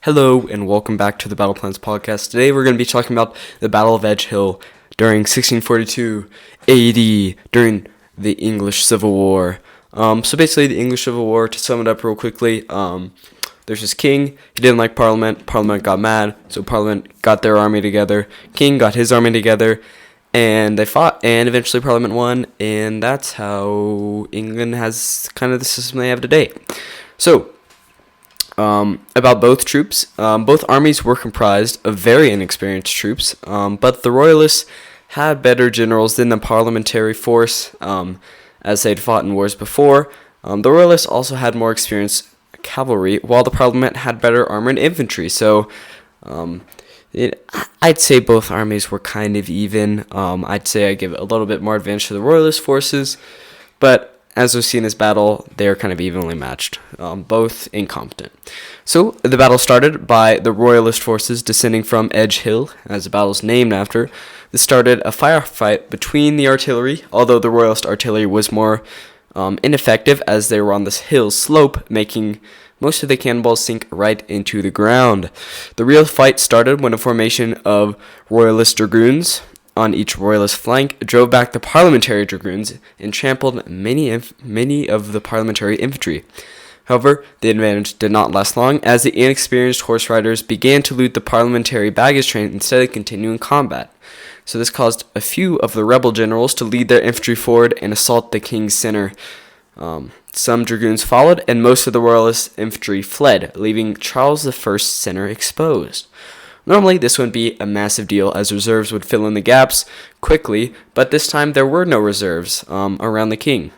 Hello and welcome back to the BattlePlans podcast. Today we're going to be talking about the Battle of Edgehill during 1642 AD during the English Civil War. So basically the English Civil War, to sum it up real quickly, there's this king. He didn't like Parliament. Parliament got mad, so Parliament got their army together. King got his army together, and they fought, and eventually Parliament won, and that's how England has kind of the system they have today. So, about both troops, both armies were comprised of very inexperienced troops, but the Royalists had better generals than the parliamentary force, as they'd fought in wars before. The Royalists also had more experienced cavalry, while the Parliament had better armored infantry. So, I'd say both armies were kind of even. I'd say I give a little bit more advantage to the Royalist forces, but as we've seen in this battle, they're kind of evenly matched, both incompetent. So the battle started by the Royalist forces descending from Edgehill, as the battle's named after. This started a firefight between the artillery, although the Royalist artillery was more ineffective as they were on this hill slope, making most of the cannonballs sink right into the ground. The real fight started when a formation of Royalist dragoons on each Royalist flank drove back the parliamentary dragoons and trampled many of the parliamentary infantry. However, the advantage did not last long, as the inexperienced horse riders began to loot the parliamentary baggage train instead of continuing combat. So this caused a few of the rebel generals to lead their infantry forward and assault the king's center. Some dragoons followed, and most of the Royalist infantry fled, leaving Charles I's center exposed. Normally, this wouldn't be a massive deal, as reserves would fill in the gaps quickly, but this time there were no reserves around the king.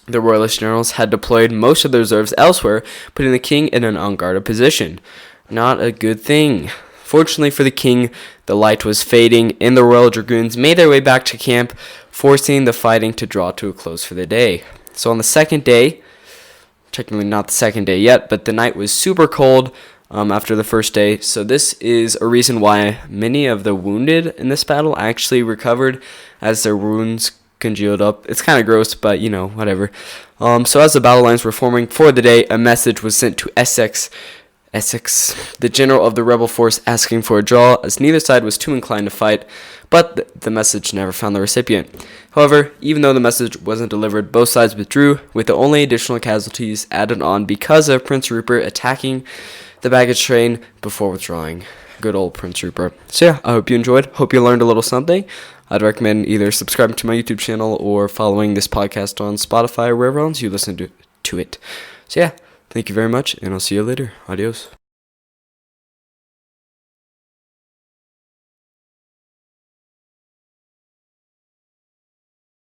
The Royalist generals had deployed most of the reserves elsewhere, putting the king in an unguarded position. Not a good thing. Fortunately for the king, the light was fading, and the Royal Dragoons made their way back to camp, forcing the fighting to draw to a close for the day. So on the second day, technically not the second day yet, but the night was super cold after the first day, so this is a reason why many of the wounded in this battle actually recovered as their wounds congealed up. It's kind of gross, but whatever. So as the battle lines were forming for the day, a message was sent to Essex, the general of the rebel force, asking for a draw, as neither side was too inclined to fight, but the message never found the recipient. However, even though the message wasn't delivered, both sides withdrew, with the only additional casualties added on because of Prince Rupert attacking the baggage train before withdrawing. Good old Prince Rupert. So yeah, I hope you enjoyed. Hope you learned a little something. I'd recommend either subscribing to my YouTube channel or following this podcast on Spotify or wherever else you listen to it. So yeah, thank you very much, and I'll see you later. Adios.